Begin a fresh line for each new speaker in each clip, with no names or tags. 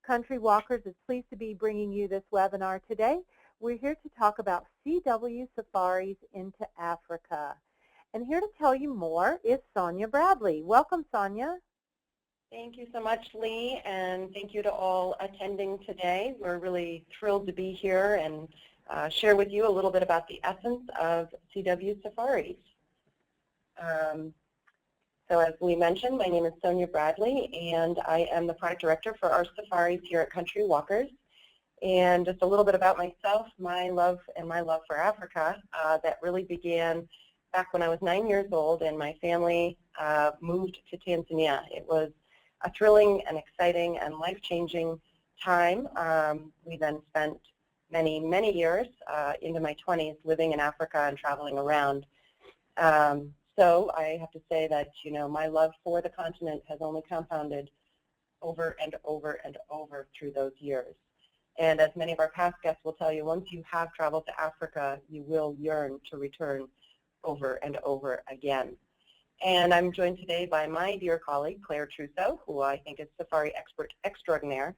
Country Walkers is pleased to be bringing you this webinar today. We're here to talk about CW Safaris into Africa. And here to tell you more is Sonia Bradley. Welcome, Sonia.
Thank you so much, Lee, and thank you to all attending today. We're really thrilled to be here and share with you a little bit about the essence of CW Safaris. So as Lee mentioned, my name is Sonia Bradley, and I am the product director for our safaris here at Country Walkers. And just a little bit about myself, my love for Africa, that really began back when I was 9 years old and my family moved to Tanzania. It was a thrilling and exciting and life-changing time. We then spent many, many years into my 20s living in Africa and traveling around. So I have to say that, you know, my love for the continent has only compounded over and over and over through those years. And as many of our past guests will tell you, once you have traveled to Africa, you will yearn to return over and over again. And I'm joined today by my dear colleague, Claire Trousseau, who I think is safari expert extraordinaire.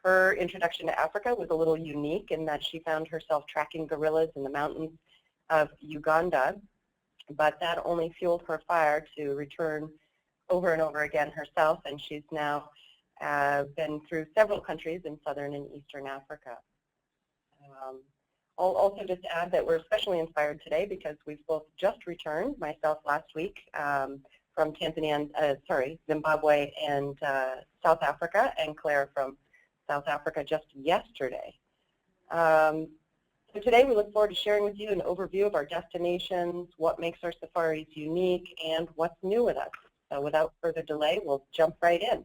Her introduction to Africa was a little unique in that she found herself tracking gorillas in the mountains of Uganda, but that only fueled her fire to return over and over again herself, and she's now been through several countries in southern and eastern Africa. I'll also just add that we're especially inspired today because we've both just returned, myself last week from Zimbabwe and South Africa, and Claire from South Africa just yesterday. So today we look forward to sharing with you an overview of our destinations, what makes our safaris unique, and what's new with us. So without further delay, we'll jump right in.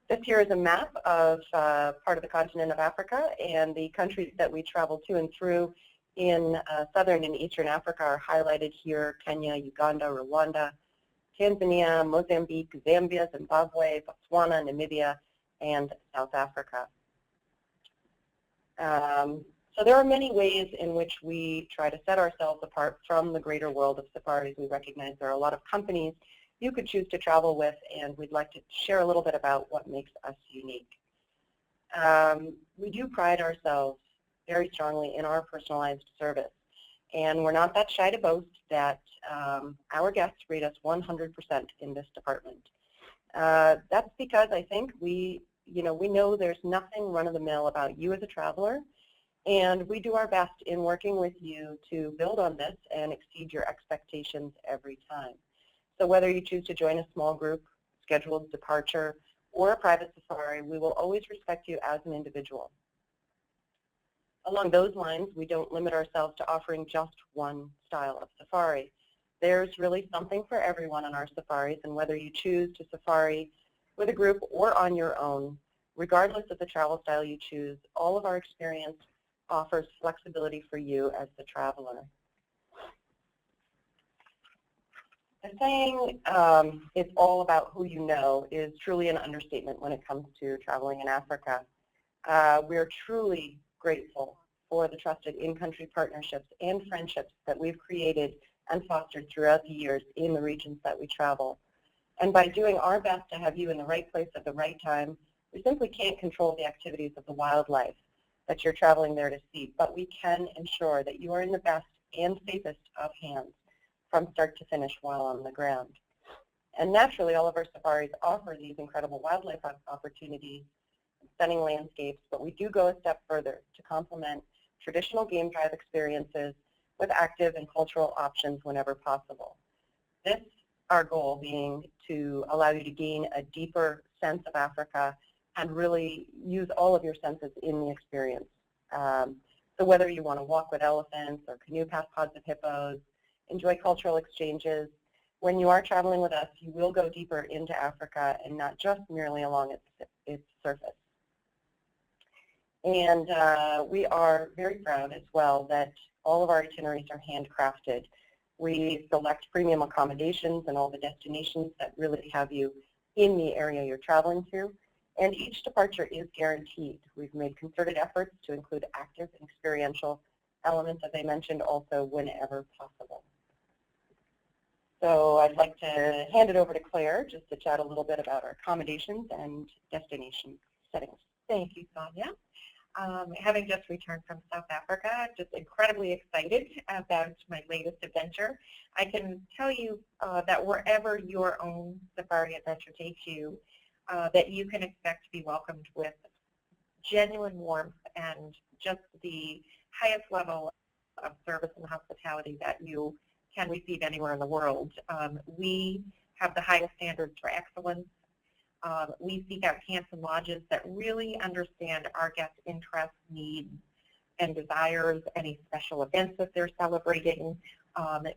This here is a map of part of the continent of Africa, and the countries that we travel to and through in southern and eastern Africa are highlighted here: Kenya, Uganda, Rwanda, Tanzania, Mozambique, Zambia, Zimbabwe, Botswana, Namibia, and South Africa. So there are many ways in which we try to set ourselves apart from the greater world of safaris. We recognize there are a lot of companies you could choose to travel with, and we'd like to share a little bit about what makes us unique. We do pride ourselves very strongly in our personalized service, and we're not that shy to boast that our guests rate us 100% in this department. That's because I think we know there's nothing run-of-the-mill about you as a traveler, and we do our best in working with you to build on this and exceed your expectations every time. So whether you choose to join a small group, scheduled departure, or a private safari, we will always respect you as an individual. Along those lines, we don't limit ourselves to offering just one style of safari. There's really something for everyone on our safaris, and whether you choose to safari with a group or on your own, regardless of the travel style you choose, all of our experience offers flexibility for you as the traveler. The saying, it's all about who you know, is truly an understatement when it comes to traveling in Africa. We're truly grateful for the trusted in-country partnerships and friendships that we've created and fostered throughout the years in the regions that we travel. And by doing our best to have you in the right place at the right time, we simply can't control the activities of the wildlife that you're traveling there to see, but we can ensure that you are in the best and safest of hands from start to finish while on the ground. And naturally, all of our safaris offer these incredible wildlife opportunities, stunning landscapes, but we do go a step further to complement traditional game drive experiences with active and cultural options whenever possible. This, our goal being to allow you to gain a deeper sense of Africa and really use all of your senses in the experience. So whether you want to walk with elephants or canoe past pods of hippos, enjoy cultural exchanges, when you are traveling with us, you will go deeper into Africa and not just merely along its surface. And we are very proud as well that all of our itineraries are handcrafted. We select premium accommodations and all the destinations that really have you in the area you're traveling to. And each departure is guaranteed. We've made concerted efforts to include active and experiential elements, as I mentioned, also whenever possible. So I'd like to hand it over to Claire just to chat a little bit about our accommodations and destination settings. Thank you, Sonia. Having just returned from South Africa, just incredibly excited about my latest adventure. I can tell you that wherever your own safari adventure takes you, that you can expect to be welcomed with genuine warmth and just the highest level of service and hospitality that you can receive anywhere in the world. We have the highest standards for excellence. We seek out camps and lodges that really understand our guests' interests, needs, and desires, any special events that they're celebrating.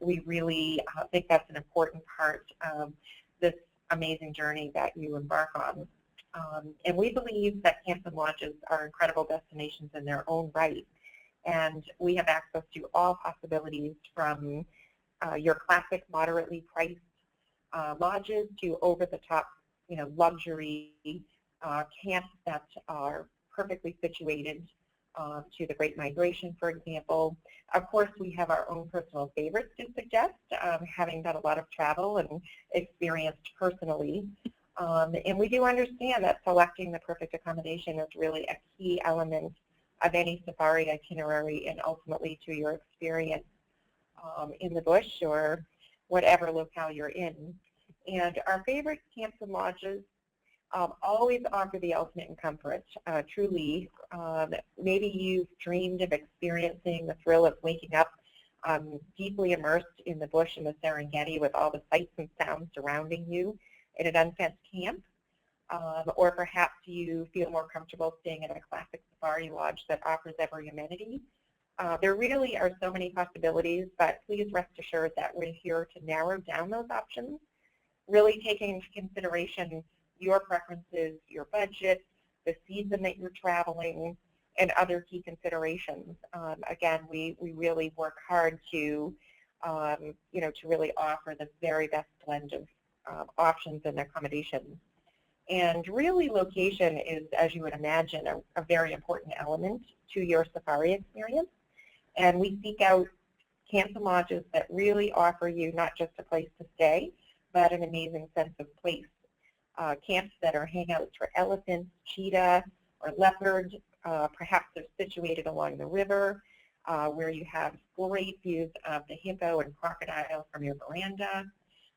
We really think that's an important part of this amazing journey that you embark on. And we believe that camps and lodges are incredible destinations in their own right. And we have access to all possibilities from your classic moderately priced lodges to over-the-top luxury camps that are perfectly situated to the Great Migration, for example. Of course, we have our own personal favorites to suggest, having done a lot of travel and experienced personally. And we do understand that selecting the perfect accommodation is really a key element of any safari itinerary and ultimately to your experience in the bush or whatever locale you're in. And our favorite camps and lodges always offer the ultimate in comfort, truly. Maybe you've dreamed of experiencing the thrill of waking up deeply immersed in the bush in the Serengeti with all the sights and sounds surrounding you in an unfenced camp. Or perhaps you feel more comfortable staying in a classic safari lodge that offers every amenity. There really are so many possibilities, but please rest assured that we're here to narrow down those options, really taking into consideration your preferences, your budget, the season that you're traveling, and other key considerations. Again, we really work hard to, to really offer the very best blend of options and accommodations. And really location is, as you would imagine, a very important element to your safari experience. And we seek out camps and lodges that really offer you not just a place to stay, but an amazing sense of place. Camps that are hangouts for elephants, cheetah, or leopard. Perhaps they're situated along the river where you have great views of the hippo and crocodile from your veranda.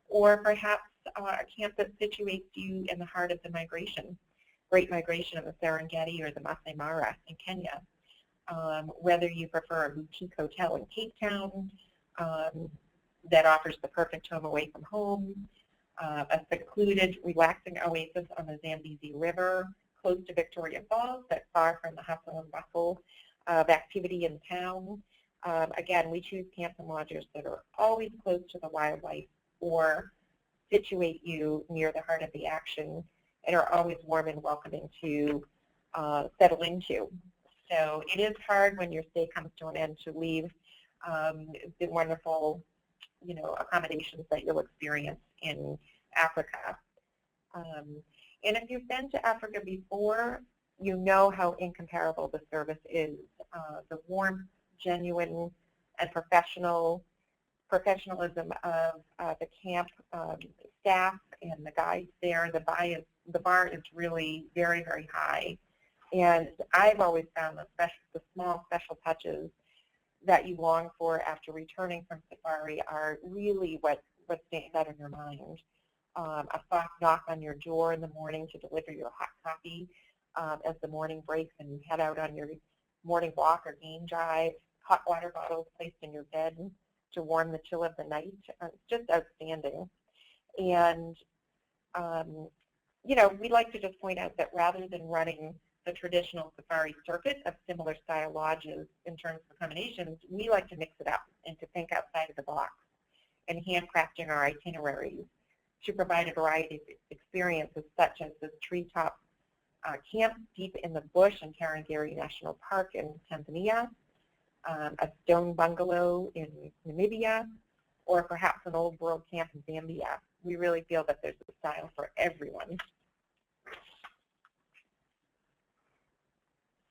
Or perhaps a camp that situates you in the heart of the Great Migration of the Serengeti or the Masai Mara in Kenya. Whether you prefer a boutique hotel in Cape Town that offers the perfect home away from home, a secluded, relaxing oasis on the Zambezi River, close to Victoria Falls, but far from the hustle and bustle of activity in town. Again, we choose camps and lodges that are always close to the wildlife or situate you near the heart of the action and are always warm and welcoming to settle into. So it is hard when your stay comes to an end to leave the wonderful, accommodations that you'll experience in Africa. And if you've been to Africa before, you know how incomparable the service is. The warmth, genuine, and professionalism of the camp staff and the guides there. The bar is really very, very high. And I've always found the small special touches that you long for after returning from safari are really what stands out in your mind. A soft knock on your door in the morning to deliver your hot coffee as the morning breaks and you head out on your morning walk or game drive, hot water bottles placed in your bed to warm the chill of the night. It's just outstanding. And, we'd like to just point out that rather than running the traditional safari circuit of similar style lodges in terms of accommodations, we like to mix it up and to think outside of the box and handcrafting our itineraries to provide a variety of experiences such as this treetop camp deep in the bush in Tarangire National Park in Tanzania, a stone bungalow in Namibia, or perhaps an old world camp in Zambia. We really feel that there's a style for everyone.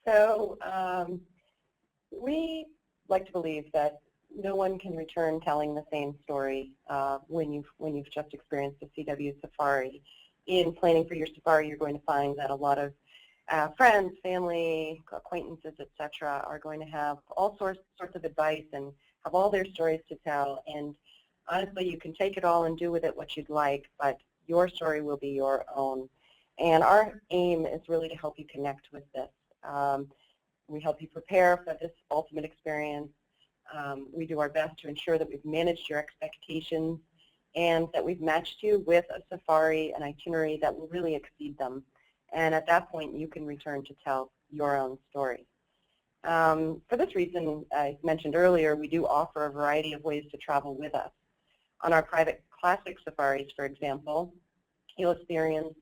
So we like to believe that no one can return telling the same story when you've just experienced a CW safari. In planning for your safari, you're going to find that a lot of friends, family, acquaintances, etc., are going to have all sorts of advice and have all their stories to tell. And honestly, you can take it all and do with it what you'd like, but your story will be your own. And our aim is really to help you connect with this. We help you prepare for this ultimate experience. We do our best to ensure that we've managed your expectations and that we've matched you with a safari, an itinerary that will really exceed them. And at that point, you can return to tell your own story. For this reason, I mentioned earlier, we do offer a variety of ways to travel with us. On our private classic safaris, for example, you'll experience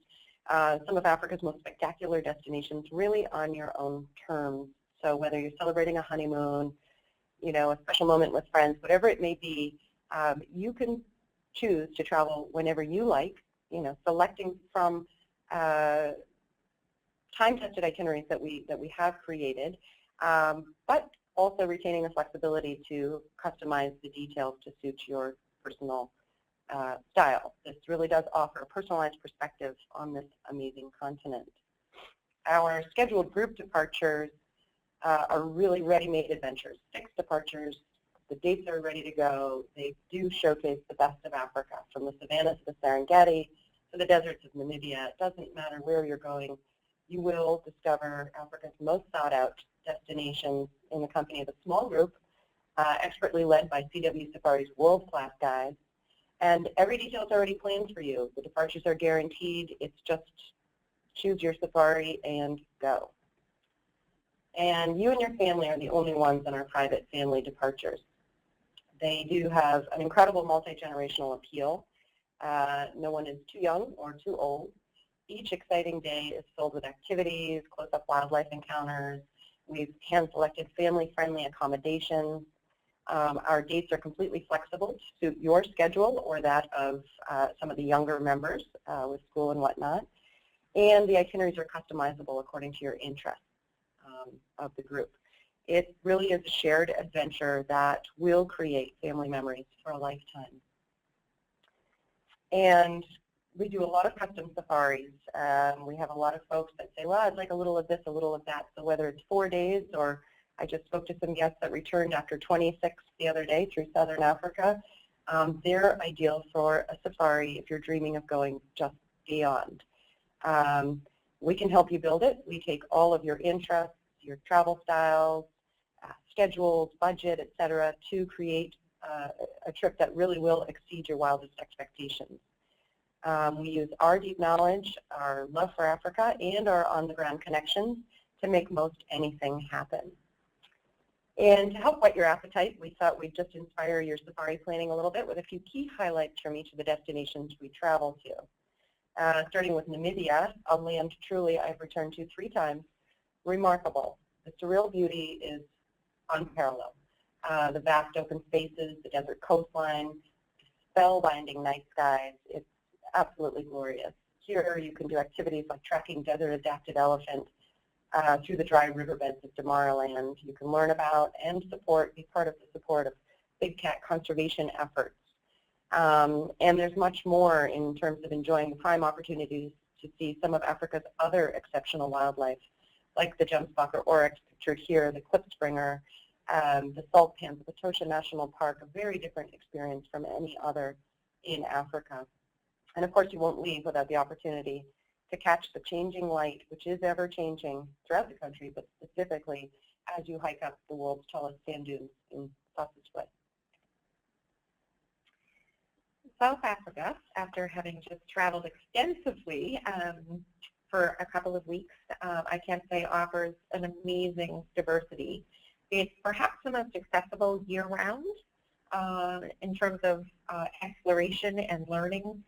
some of Africa's most spectacular destinations really on your own terms. So whether you're celebrating a honeymoon, a special moment with friends, whatever it may be, you can choose to travel whenever you like, selecting from time-tested itineraries that we have created, but also retaining the flexibility to customize the details to suit your personal style. This really does offer a personalized perspective on this amazing continent. Our scheduled group departures are really ready-made adventures. 6 departures, the dates are ready to go. They do showcase the best of Africa, from the savannas to the Serengeti to the deserts of Namibia. It doesn't matter where you're going. You will discover Africa's most sought-out destinations in the company of a small group, expertly led by CW Safari's world-class guides. And every detail is already planned for you. The departures are guaranteed. It's just choose your safari and go. And you and your family are the only ones on our private family departures. They do have an incredible multi-generational appeal. No one is too young or too old. Each exciting day is filled with activities, close-up wildlife encounters. We've hand-selected family-friendly accommodations. Our dates are completely flexible to suit your schedule or that of some of the younger members with school and whatnot. And the itineraries are customizable according to your interests of the group. It really is a shared adventure that will create family memories for a lifetime. And we do a lot of custom safaris. We have a lot of folks that say, well, I'd like a little of this, a little of that. So whether it's 4 days, or I just spoke to some guests that returned after 26 the other day through Southern Africa, they're ideal for a safari if you're dreaming of going just beyond. We can help you build it. We take all of your interests, your travel styles, schedules, budget, etc., to create a trip that really will exceed your wildest expectations. We use our deep knowledge, our love for Africa, and our on-the-ground connections to make most anything happen. And to help whet your appetite, we thought we'd just inspire your safari planning a little bit with a few key highlights from each of the destinations we travel to. Starting with Namibia, a land truly I've returned to 3 times. Remarkable. The surreal beauty is unparalleled. The vast open spaces, the desert coastline, spellbinding night skies, it's absolutely glorious. Here you can do activities like tracking desert-adapted elephants through the dry riverbeds of Damaraland. You can learn about and be part of the support of big cat conservation efforts. And there's much more in terms of enjoying the prime opportunities to see some of Africa's other exceptional wildlife, like the Gemsbacher oryx pictured here, the klipspringer, the salt pans of the Etosha National Park, a very different experience from any other in Africa. And of course, you won't leave without the opportunity to catch the changing light, which is ever-changing throughout the country, but specifically as you hike up the world's tallest sand dunes in Sossusvlei. South Africa, after having just traveled extensively for a couple of weeks, I can say offers an amazing diversity. It's perhaps the most accessible year-round in terms of exploration and learning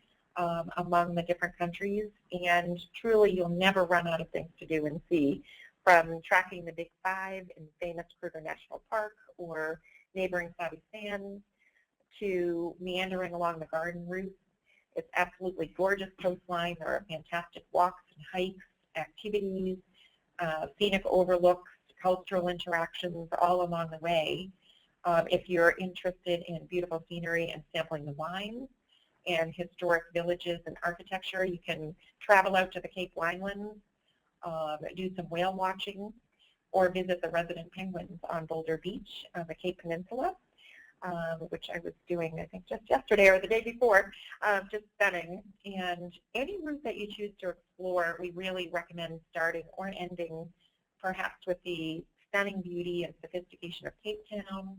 among the different countries, and truly you'll never run out of things to do and see, from tracking the Big Five in famous Kruger National Park or neighboring Sabi Sands to meandering along the garden route. It's absolutely gorgeous coastline. There are fantastic walks and hikes, activities, scenic overlooks, cultural interactions all along the way. If you're interested in beautiful scenery and sampling the wines and historic villages and architecture, you can travel out to the Cape Winelands do some whale watching, or visit the resident penguins on Boulder Beach on the Cape Peninsula, which I was doing, I think, just yesterday or the day before, just stunning. And any route that you choose to explore, we really recommend starting or ending perhaps with the stunning beauty and sophistication of Cape Town,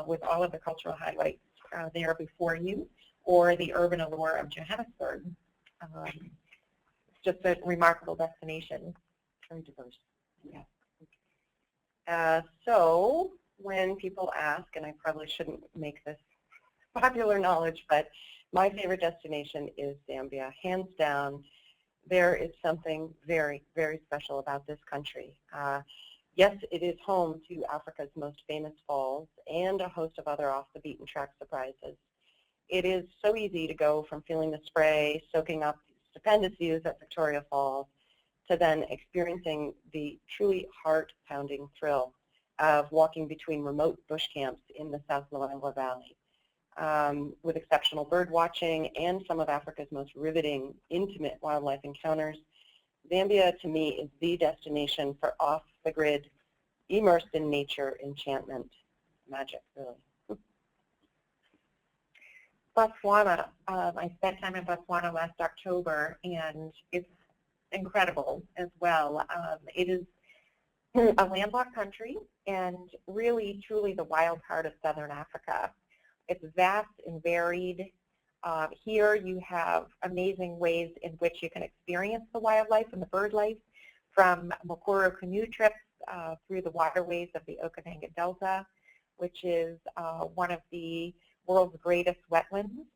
with all of the cultural highlights there before you, or the urban allure of Johannesburg. It's just a remarkable destination. Very diverse. Yeah. So when people ask, and I probably shouldn't make this popular knowledge, but my favorite destination is Zambia, hands down. There is something very, very special about this country. Yes, it is home to Africa's most famous falls and a host of other off-the-beaten-track surprises. It is so easy to go from feeling the spray, soaking up stupendous views at Victoria Falls, to then experiencing the truly heart-pounding thrill of walking between remote bush camps in the South Luangwa Valley. With exceptional bird watching and some of Africa's most riveting, intimate wildlife encounters, Zambia, to me, is the destination for off-the-grid, immersed in nature enchantment. Magic, really. Botswana. I spent time in Botswana last October, and it's incredible as well. It is a landlocked country and really, truly the wild heart of southern Africa. It's vast and varied. Here you have amazing ways in which you can experience the wildlife and the bird life, from Mukuru canoe trips through the waterways of the Okanagan Delta, which is one of the world's greatest wetlands.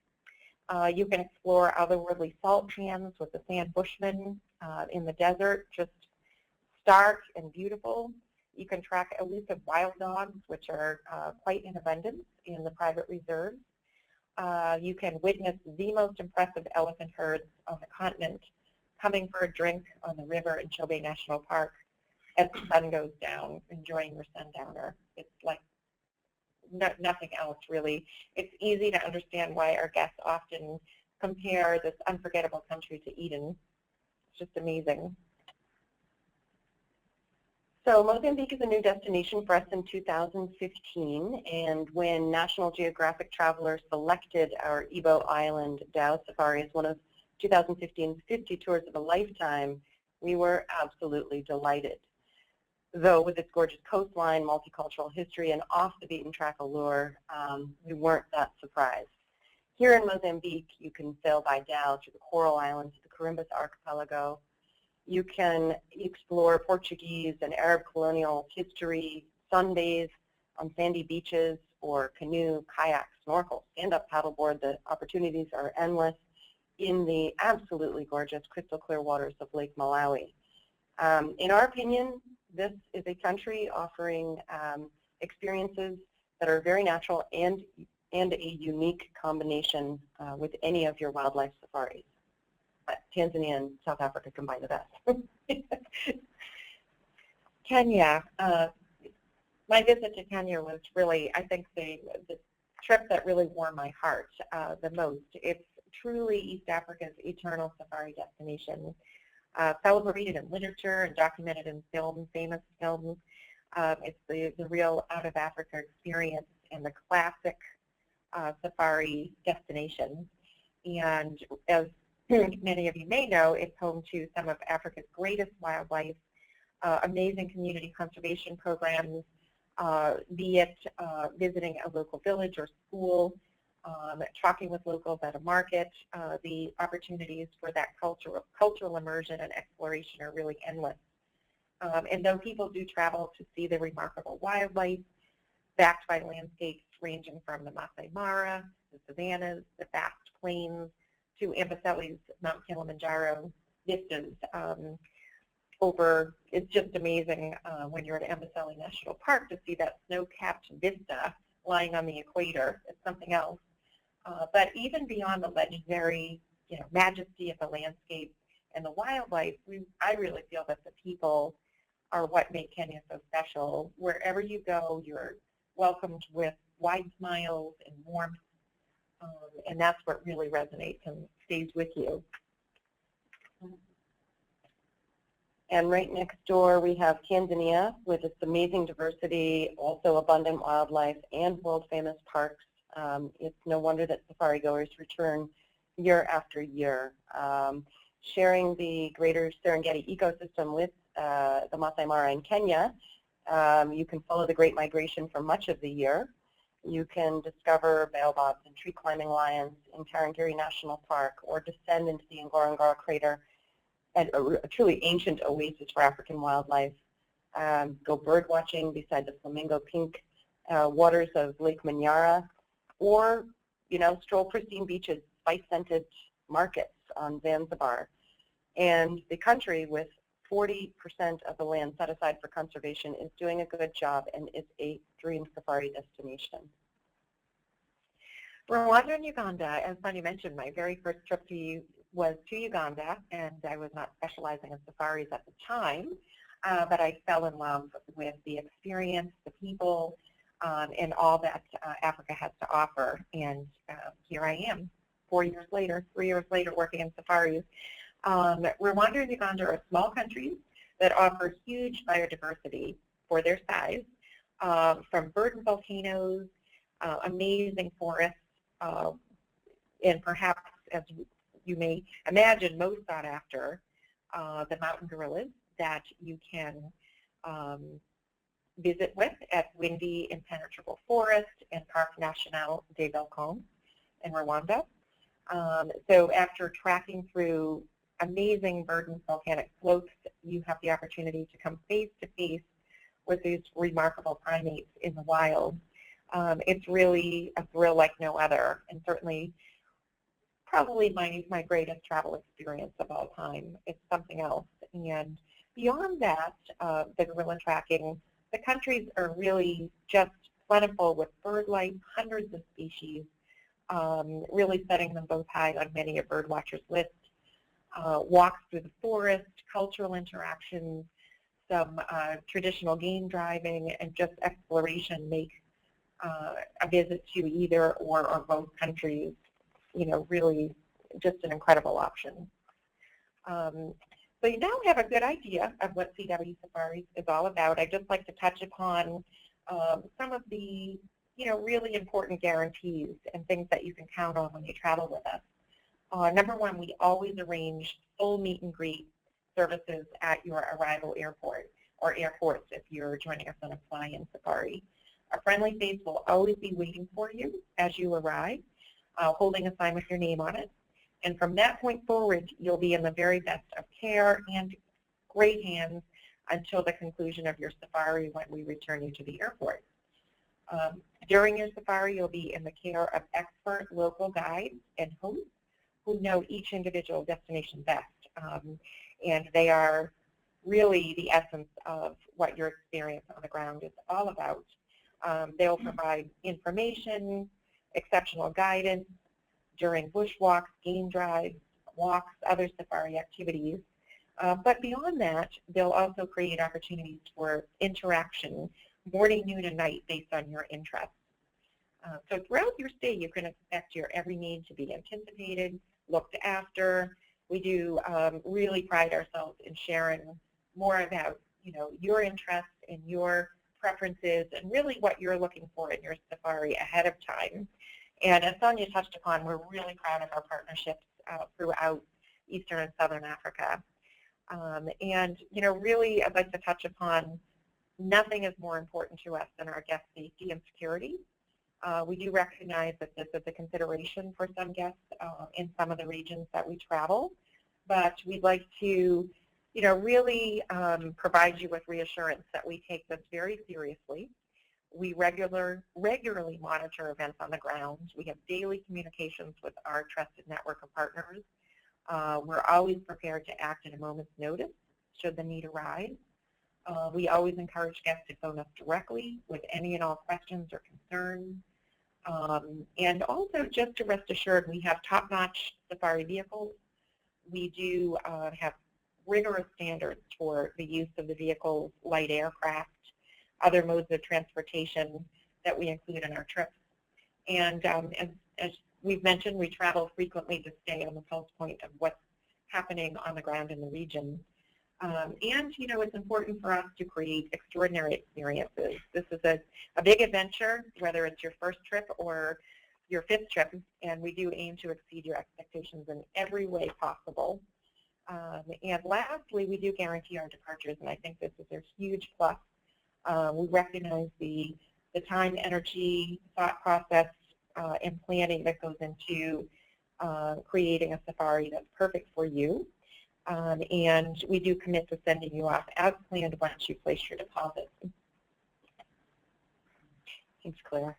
You can explore otherworldly salt pans with the sand bushmen in the desert, just stark and beautiful. You can track elusive wild dogs, which are quite in abundance in the private reserves. You can witness the most impressive elephant herds on the continent coming for a drink on the river in Chobe National Park as the sun goes down, enjoying your sundowner. It's like nothing else, really. It's easy to understand why our guests often compare this unforgettable country to Eden. It's just amazing. So Mozambique is a new destination for us in 2015, and when National Geographic Traveler selected our Ebo Island Dhow Safari as one of 2015's 50 tours of a lifetime, we were absolutely delighted. Though with its gorgeous coastline, multicultural history, and off-the-beaten-track allure, we weren't that surprised. Here in Mozambique, you can sail by dhow through the Coral Islands to the Carimbas Archipelago. You can explore Portuguese and Arab colonial history, sunbathe on sandy beaches, or canoe, kayak, snorkel, stand-up paddleboard. The opportunities are endless in the absolutely gorgeous crystal clear waters of Lake Malawi. In our opinion, this is a country offering experiences that are very natural and a unique combination with any of your wildlife safaris. Tanzania and South Africa combine the best. Kenya. My visit to Kenya was really, I think, the trip that really warmed my heart the most. It's truly East Africa's eternal safari destination. Celebrated in literature and documented in film, famous films. It's the real out-of-Africa experience and the classic safari destination. And as many of you may know, it's home to some of Africa's greatest wildlife, amazing community conservation programs, be it visiting a local village or school, talking with locals at a market. The opportunities for that cultural immersion and exploration are really endless. And though people do travel to see the remarkable wildlife, backed by landscapes ranging from the Masai Mara, the savannas, the vast plains, to Amboseli's Mount Kilimanjaro vistas it's just amazing when you're at Amboseli National Park to see that snow-capped vista lying on the equator. It's something else. But even beyond the legendary, majesty of the landscape and the wildlife, I really feel that the people are what make Kenya so special. Wherever you go, you're welcomed with wide smiles and warmth, and that's what really resonates and stays with you. And right next door we have Tanzania with its amazing diversity, also abundant wildlife and world-famous parks. It's no wonder that safari goers return year after year. Sharing the greater Serengeti ecosystem with the Masai Mara in Kenya, you can follow the Great Migration for much of the year. You can discover baobabs and tree climbing lions in Tarangire National Park, or descend into the Ngorongoro crater, and a truly ancient oasis for African wildlife. Go bird watching beside the flamingo pink waters of Lake Manyara, or stroll pristine beaches, spice-scented markets on Zanzibar. And the country, with 40% of the land set aside for conservation, is doing a good job and is a dream safari destination.
Rwanda and Uganda, as Sonia mentioned, my very first trip was to Uganda, and I was not specializing in safaris at the time, but I fell in love with the experience, the people, and all that Africa has to offer. And here I am, 3 years later, working in safaris. Rwanda and Uganda are small countries that offer huge biodiversity for their size, from verdant volcanoes, amazing forests, and perhaps, as you may imagine, most sought after, the mountain gorillas that you can visit with at windy impenetrable forest and Parc National des Volcans in Rwanda. So after tracking through amazing verdant volcanic slopes, you have the opportunity to come face to face with these remarkable primates in the wild. It's really a thrill like no other, and certainly probably my greatest travel experience of all time. It's something else. And beyond that, the gorilla tracking, the countries are really just plentiful with bird life, hundreds of species, really setting them both high on many a bird watcher's list. Walks through the forest, cultural interactions, some traditional game driving, and just exploration make a visit to either or both countries, really just an incredible option. So you now have a good idea of what CW Safaris is all about. I'd just like to touch upon some of the, really important guarantees and things that you can count on when you travel with us. Number one, we always arrange full meet and greet services at your arrival airport, or airports if you're joining us on a fly-in safari. A friendly face will always be waiting for you as you arrive, holding a sign with your name on it. And from that point forward, you'll be in the very best of care and great hands until the conclusion of your safari, when we return you to the airport. During your safari, you'll be in the care of expert local guides and hosts who know each individual destination best. And they are really the essence of what your experience on the ground is all about. They'll provide information, exceptional guidance during bushwalks, game drives, walks, other safari activities. But beyond that, they'll also create opportunities for interaction morning, noon, and night based on your interests. So throughout your stay, you can expect your every need to be anticipated, looked after. We do really pride ourselves in sharing more about, your interests and your preferences and really what you're looking for in your safari ahead of time. And as Sonia touched upon, we're really proud of our partnerships throughout Eastern and Southern Africa. And, really I'd like to touch upon nothing is more important to us than our guest safety and security. We do recognize that this is a consideration for some guests in some of the regions that we travel, but we'd like to, really provide you with reassurance that we take this very seriously. We regularly monitor events on the ground. We have daily communications with our trusted network of partners. We're always prepared to act at a moment's notice should the need arise. We always encourage guests to phone us directly with any and all questions or concerns. And also, just to rest assured, we have top-notch safari vehicles. We do have rigorous standards for the use of the vehicles, light aircraft, other modes of transportation that we include in our trips. And as we've mentioned, we travel frequently to stay on the pulse point of what's happening on the ground in the region. And, you know, it's important for us to create extraordinary experiences. This is a big adventure, whether it's your first trip or your 5th trip, and we do aim to exceed your expectations in every way possible. And lastly, we do guarantee our departures, and I think this is a huge plus. We recognize the time, energy, thought process, and planning that goes into creating a safari that's perfect for you. And we do commit to sending you off as planned once you place your deposit.
Thanks, Claire.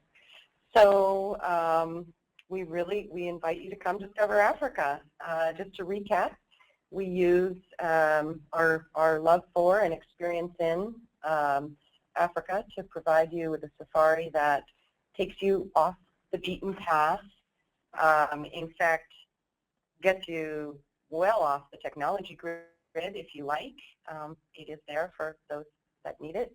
So we invite you to come discover Africa. Just to recap, we use our love for and experience in Africa to provide you with a safari that takes you off the beaten path. In fact, gets you well off the technology grid if you like. It is there for those that need it.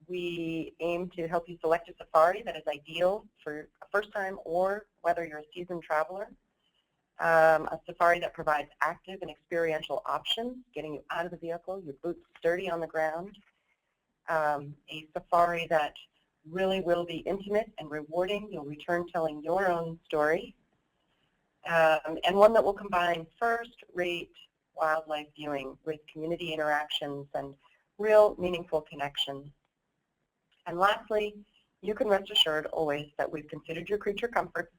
We aim to help you select a safari that is ideal for a first time or whether you're a seasoned traveler. A safari that provides active and experiential options, getting you out of the vehicle, your boots sturdy on the ground. A safari that really will be intimate and rewarding. You'll return telling your own story. And one that will combine first-rate wildlife viewing with community interactions and real meaningful connections. And lastly, you can rest assured always that we've considered your creature comforts,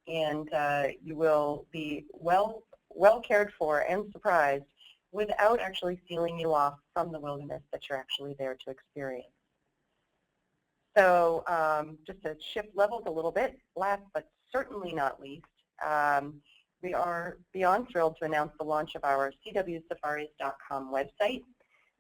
and you will be well cared for and surprised without actually sealing you off from the wilderness that you're actually there to experience. So just to shift levels a little bit, last but certainly not least, we are beyond thrilled to announce the launch of our cwsafaris.com website.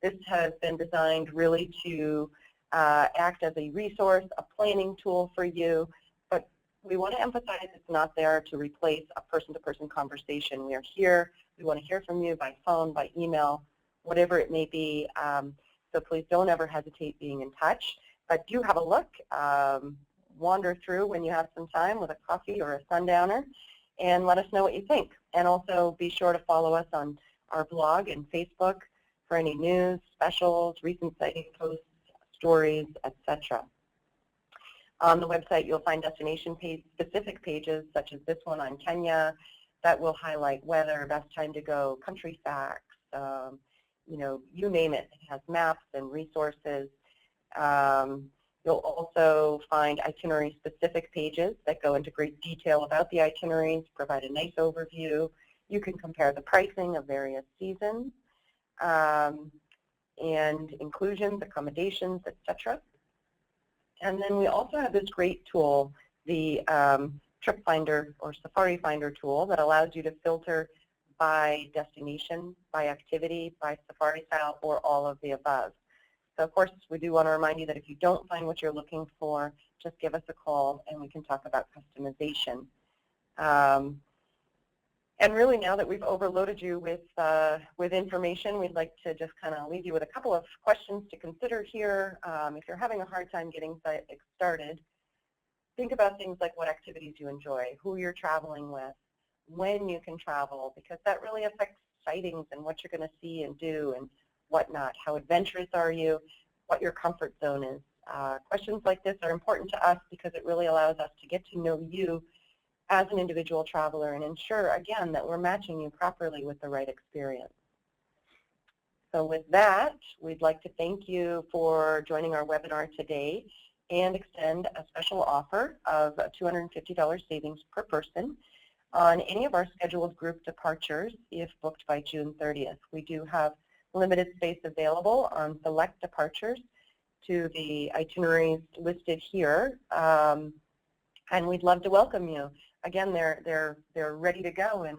This has been designed really to act as a resource, a planning tool for you, but we want to emphasize it's not there to replace a person-to-person conversation. We are here. We want to hear from you by phone, by email, whatever it may be. So please don't ever hesitate being in touch. But do have a look. Wander through when you have some time with a coffee or a sundowner, and let us know what you think. And also be sure to follow us on our blog and Facebook for any news, specials, recent sighting posts, stories, etc. On the website, you'll find destination specific pages, such as this one on Kenya, that will highlight weather, best time to go, country facts, you know, you name it. It has maps and resources. You'll also find itinerary-specific pages that go into great detail about the itineraries, provide a nice overview. You can compare the pricing of various seasons and inclusions, accommodations, etc. And then we also have this great tool, the Trip Finder or Safari Finder tool that allows you to filter by destination, by activity, by safari style, or all of the above. So of course, we do want to remind you that if you don't find what you're looking for, just give us a call and we can talk about customization. And really, now that we've overloaded you with information, we'd like to just kind of leave you with a couple of questions to consider here. If you're having a hard time getting started, think about things like what activities you enjoy, who you're traveling with, when you can travel, because that really affects sightings and what you're going to see and do and whatnot. How adventurous are you? What your comfort zone is. Questions like this are important to us because it really allows us to get to know you as an individual traveler and ensure, again, that we're matching you properly with the right experience. So with that, we'd like to thank you for joining our webinar today and extend a special offer of $250 savings per person on any of our scheduled group departures if booked by June 30th. We do have limited space available on select departures to the itineraries listed here, and we'd love to welcome you. Again, they're ready to go, and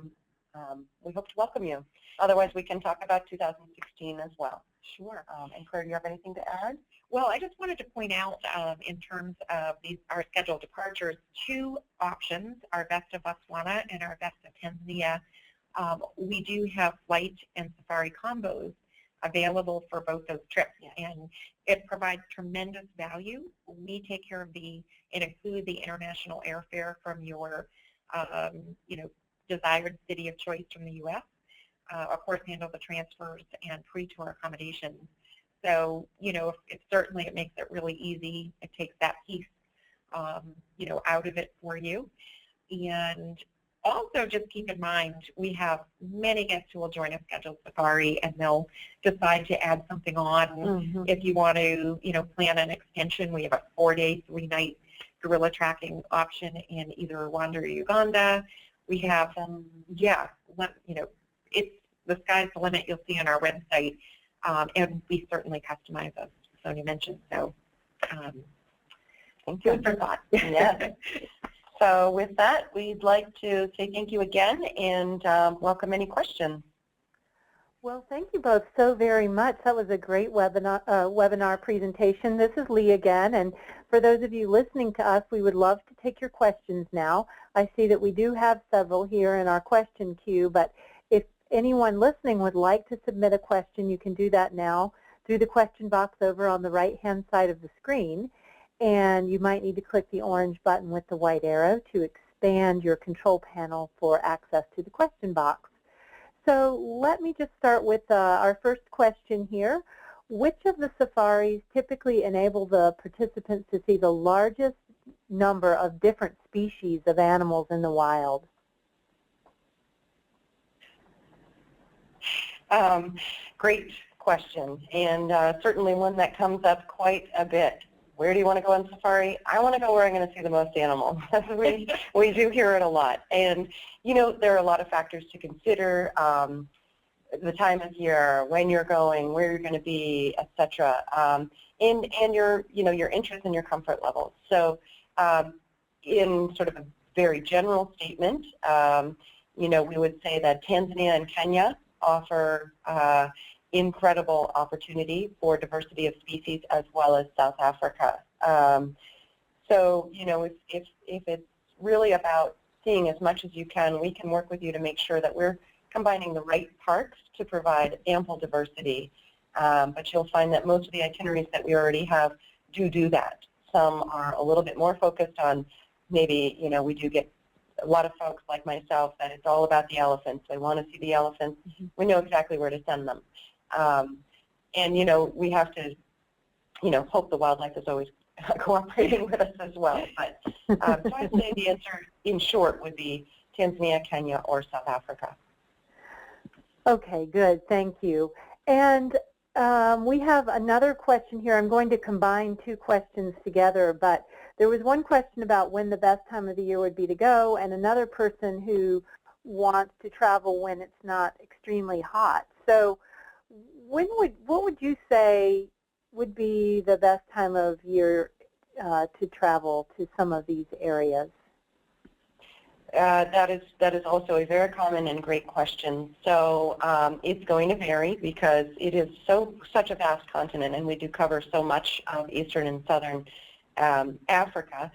we hope to welcome you. Otherwise, we can talk about 2016 as well.
Sure.
And Claire, do you have anything to add?
Well, I just wanted to point out in terms of our scheduled departures, 2 options, our Best of Botswana and our Best of Tanzania. We do have flight and safari combos available for both those trips, and it provides tremendous value. We take care of and include the international airfare from your, desired city of choice from the U.S. of course, handle the transfers and pre-tour accommodations. So, certainly it makes it really easy. It takes that piece, out of it for you. And also just keep in mind, we have many guests who will join a scheduled safari and they'll decide to add something on. If you want to, plan an extension, we have a 4-day, 3-night gorilla tracking option in either Rwanda or Uganda. We have, it's the sky's the limit. You'll see on our website, and we certainly customize, as Sonia mentioned. So, food for thought.
Yeah. So with that, we'd like to say thank you again and welcome any questions.
Well, thank you both so very much. That was a great webinar presentation. This is Lee again, and for those of you listening to us, we would love to take your questions now. I see that we do have several here in our question queue, but if anyone listening would like to submit a question, you can do that now through the question box over on the right-hand side of the screen, and you might need to click the orange button with the white arrow to expand your control panel for access to the question box. So let me just start with our first question here. Which of the safaris typically enable the participants to see the largest number of different species of animals in the wild?
Great question, and certainly one that comes up quite a bit. Where do you want to go on safari? I want to go where I'm going to see the most animals. we do hear it a lot. And, there are a lot of factors to consider, the time of year, when you're going, where you're going to be, et cetera, and your interest and your comfort levels. So in sort of a very general statement, we would say that Tanzania and Kenya offer incredible opportunity for diversity of species, as well as South Africa. So, if it's really about seeing as much as you can, we can work with you to make sure that we're combining the right parks to provide ample diversity. But you'll find that most of the itineraries that we already have do that. Some are a little bit more focused on maybe, we do get a lot of folks like myself that it's all about the elephants. They want to see the elephants. We know exactly where to send them. And, we have to, hope the wildlife is always cooperating with us as well. But so I'd say the answer, in short, would be Tanzania, Kenya, or South Africa.
Okay, good. Thank you. And we have another question here. I'm going to combine two questions together, but there was one question about when the best time of the year would be to go, and another person who wants to travel when it's not extremely hot. So what would you say would be the best time of year to travel to some of these areas?
That is also a very common and great question. So it's going to vary because it is such a vast continent, and we do cover so much of Eastern and Southern Africa.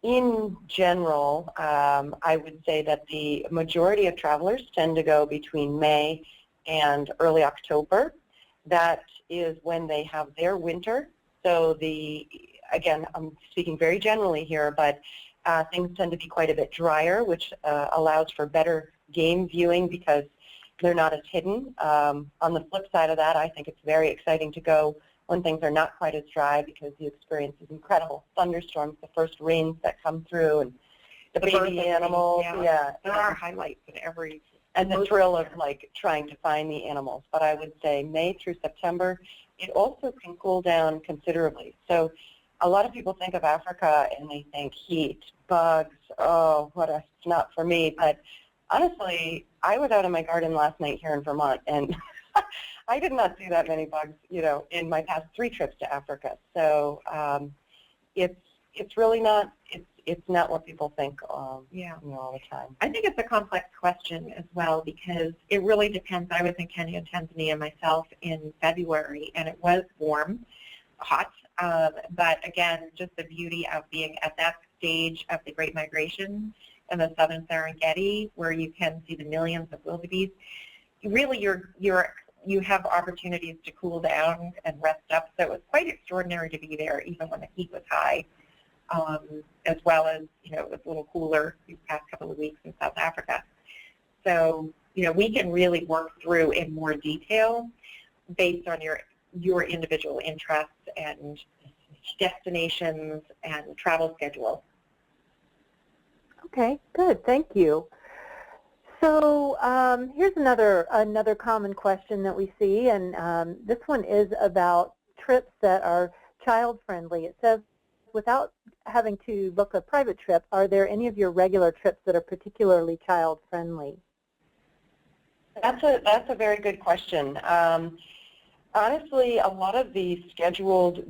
In general, I would say that the majority of travelers tend to go between May and early October. That is when they have their winter. So again, I'm speaking very generally here, but things tend to be quite a bit drier, which allows for better game viewing because they're not as hidden. On the flip side of that, I think it's very exciting to go when things are not quite as dry because the experience is incredible. Thunderstorms, the first rains that come through, and the baby animals.
Yeah. There are highlights in every.
And the thrill of trying to find the animals. But I would say May through September, it also can cool down considerably. So a lot of people think of Africa and they think heat, bugs, it's not for me. But honestly, I was out in my garden last night here in Vermont, and I did not see that many bugs, in my past 3 trips to Africa. So it's really not, it's not what people think all the time.
I think it's a complex question as well because it really depends. I was in Kenya and Tanzania myself in February, and it was warm, hot, but again, just the beauty of being at that stage of the Great Migration in the southern Serengeti, where you can see the millions of wildebeest. Really, you have opportunities to cool down and rest up. So it was quite extraordinary to be there, even when the heat was high, as well as it was a little cooler these past couple of weeks in South Africa. So we can really work through in more detail based on your individual interests and destinations and travel schedule.
Okay, good. Thank you. So here's another common question that we see, and this one is about trips that are child-friendly. It says, without having to book a private trip, are there any of your regular trips that are particularly child-friendly?
That's a very good question. Honestly, a lot of the scheduled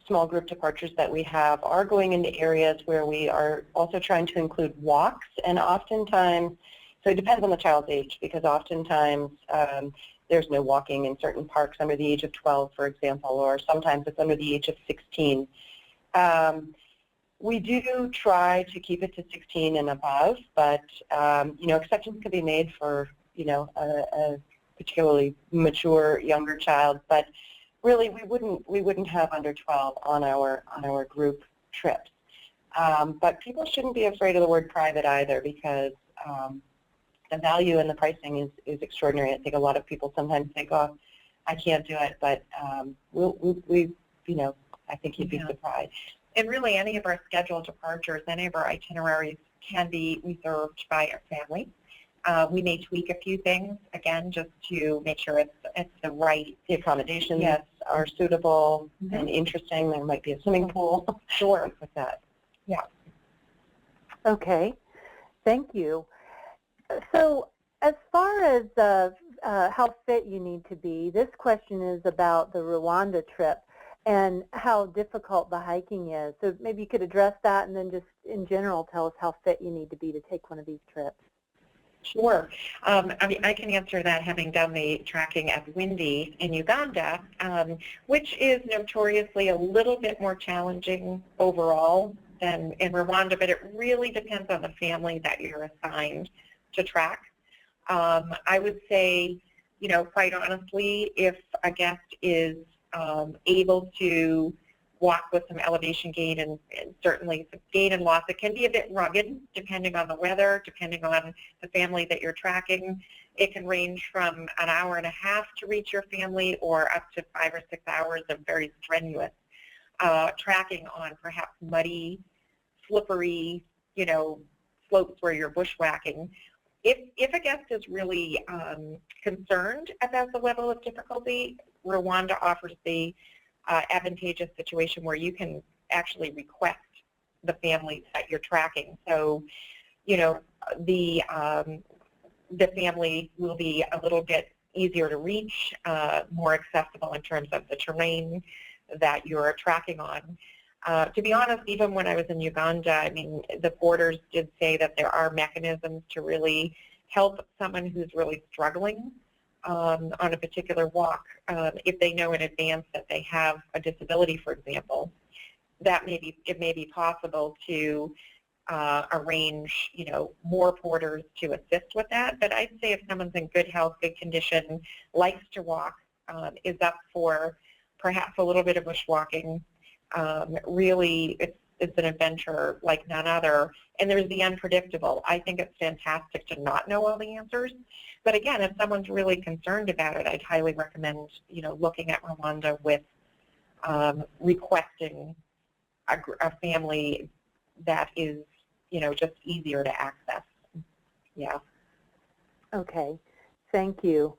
small group departures that we have are going into areas where we are also trying to include walks, and oftentimes, so it depends on the child's age, because oftentimes there's no walking in certain parks under the age of 12, for example, or sometimes it's under the age of 16. We do try to keep it to 16 and above, but exceptions can be made for a particularly mature younger child, but really we wouldn't have under 12 on our group trips. But people shouldn't be afraid of the word private either, because the value and the pricing is extraordinary. I think a lot of people sometimes think, oh, I can't do it, but I think you'd be surprised.
And really, any of our scheduled departures, any of our itineraries can be reserved by a family. We may tweak a few things, again, just to make sure it's the right.
The accommodations are suitable and interesting. There might be a swimming pool.
Sure.
With that.
Yeah.
Okay. Thank you. So as far as how fit you need to be, this question is about the Rwanda trip and how difficult the hiking is. So maybe you could address that, and then just in general tell us how fit you need to be to take one of these trips.
Sure. I can answer that, having done the tracking at Windy in Uganda, which is notoriously a little bit more challenging overall than in Rwanda, but it really depends on the family that you're assigned to track. I would say, quite honestly, if a guest is able to walk with some elevation gain and certainly some gain and loss, it can be a bit rugged depending on the weather, depending on the family that you're tracking. It can range from an hour and a half to reach your family, or up to 5 or 6 hours of very strenuous tracking on perhaps muddy, slippery, slopes where you're bushwhacking. If a guest is really concerned about the level of difficulty, Rwanda offers the advantageous situation where you can actually request the family that you're tracking. So, the family will be a little bit easier to reach, more accessible in terms of the terrain that you're tracking on. To be honest, even when I was in Uganda, the porters did say that there are mechanisms to really help someone who's really struggling on a particular walk. If they know in advance that they have a disability, for example, it may be possible to arrange, more porters to assist with that. But I'd say if someone's in good health, good condition, likes to walk, is up for perhaps a little bit of bushwalking, really it's an adventure like none other. And there's the unpredictable. I think it's fantastic to not know all the answers. But again, if someone's really concerned about it, I'd highly recommend, looking at Rwanda with requesting a family that is, just easier to access. Yeah.
Okay. Thank you.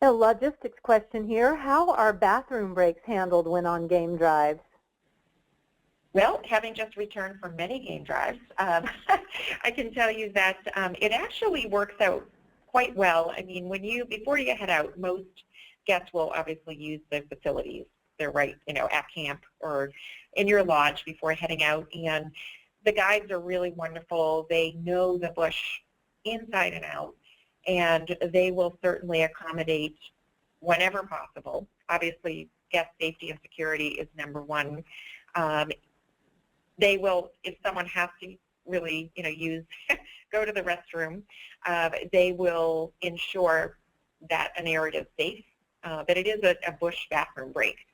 A logistics question here. How are bathroom breaks handled when on game drives?
Well, having just returned from many game drives, I can tell you that it actually works out quite well. Before you head out, most guests will obviously use the facilities. They're right, at camp or in your lodge before heading out. And the guides are really wonderful. They know the bush inside and out, and they will certainly accommodate whenever possible. Obviously, guest safety and security is number one. They will, if someone has to really, go to the restroom, they will ensure that an area is safe. But it is a bush bathroom break.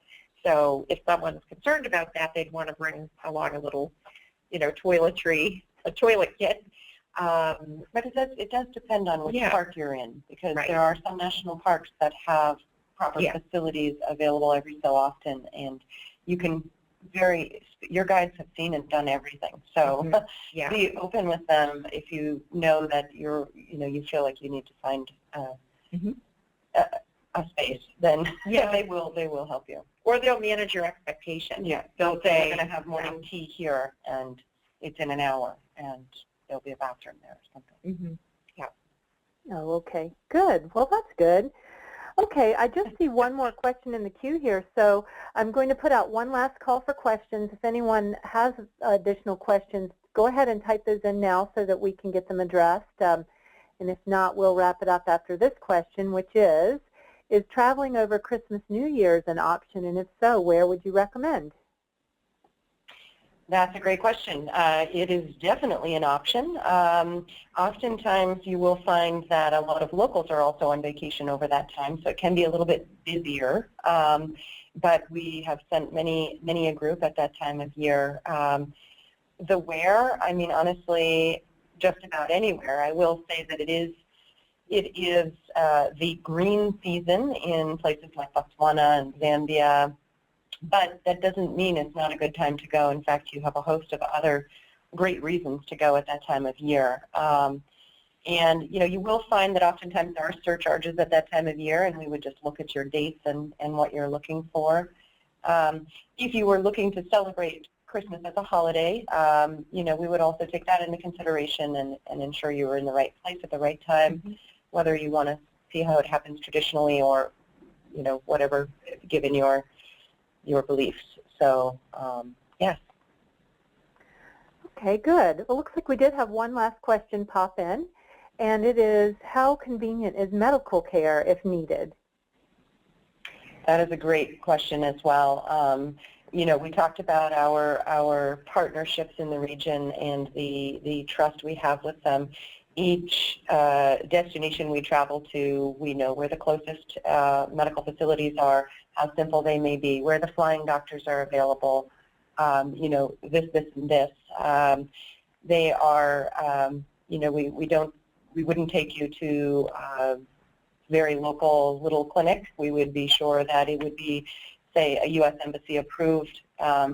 So if someone's concerned about that, they'd want to bring along a little, toilet kit.
But it does depend on which
Yeah.
park you're in, because
Right.
there are some national parks that have proper
Yeah.
facilities available every so often, and you can your guides have seen and done everything. So
Yeah.
be open with them if you know that you feel like you need to find a space, then
Yeah.
they will help you.
Or they'll manage your expectations.
Yeah,
They'll
say
say,
we're going to have morning tea here, and it's in an hour, and there'll be a bathroom there or something.
Oh, okay. Good. Well, that's good. Okay, I just see one more question in the queue here, so I'm going to put out one last call for questions. If anyone has additional questions, go ahead and type those in now so that we can get them addressed. And if not, we'll wrap it up after this question, which is traveling over Christmas, New Year's an option? And if so, where would you recommend?
That's a great question. It is definitely an option. Oftentimes you will find that a lot of locals are also on vacation over that time, so it can be a little bit busier. But we have sent many a group at that time of year. The where, I mean, honestly, just about anywhere. I will say that it is the green season in places like Botswana and Zambia. But that doesn't mean it's not a good time to go. In fact, you have a host of other great reasons to go at that time of year. And, you will find that oftentimes there are surcharges at that time of year, and we would just look at your dates and what you're looking for. If you were looking to celebrate Christmas as a holiday, we would also take that into consideration and ensure you were in the right place at the right time, whether you want to see how it happens traditionally or, whatever, given your beliefs. So, yes.
Okay, good. Well, looks like we did have one last question pop in, and it is, how convenient is medical care if needed?
That is a great question as well. We talked about our partnerships in the region and the trust we have with them. Each destination we travel to, we know where the closest medical facilities are, how simple they may be, where the flying doctors are available, this, and this. They are, we wouldn't take you to a very local little clinic. We would be sure that it would be, say, a U.S. Embassy approved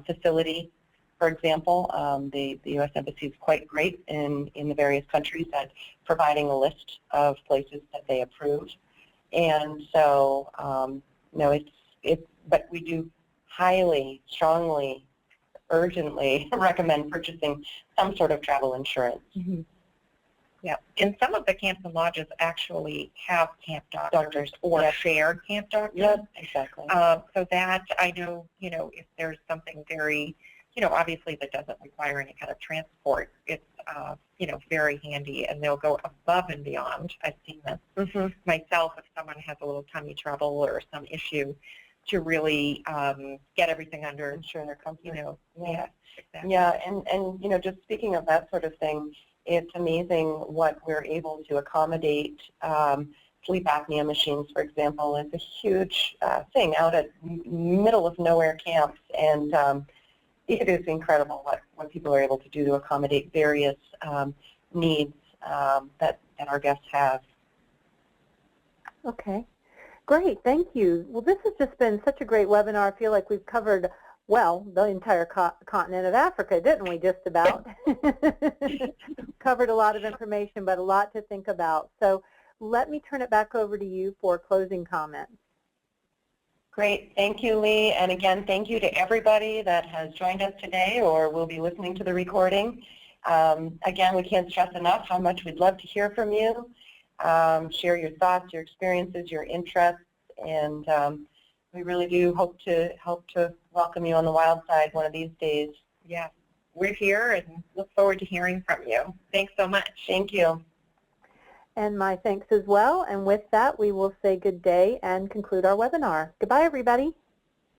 facility. For example, the U.S. Embassy is quite great in the various countries at providing a list of places that they approve. And so, but we do highly, strongly, urgently recommend purchasing some sort of travel insurance.
Yeah, and some of the camps and lodges actually have camp doctors or shared camp doctors.
Yep, exactly.
So that I know, if there's something very, obviously that doesn't require any kind of transport, it's, very handy, and they'll go above and beyond. I've seen this myself if someone has a little tummy trouble or some issue to really get everything under.
Ensure their comfort.
Yeah, exactly.
Yeah, and just speaking of that sort of thing, it's amazing what we're able to accommodate. Sleep apnea machines, for example, is a huge thing out at middle of nowhere camps, and it is incredible what people are able to do to accommodate various needs that our guests have.
Okay, great, thank you. Well, this has just been such a great webinar. I feel like we've covered, well, the entire continent of Africa, didn't we, just about? Covered a lot of information, but a lot to think about. So let me turn it back over to you for closing comments.
Great. Thank you, Lee. And again, thank you to everybody that has joined us today or will be listening to the recording. Again, we can't stress enough how much we'd love to hear from you. Share your thoughts, your experiences, your interests, and we really do hope to welcome you on the wild side one of these days.
Yeah, we're here and look forward to hearing from you. Thanks so much.
Thank you.
And my thanks as well. And with that, we will say good day and conclude our webinar. Goodbye, everybody.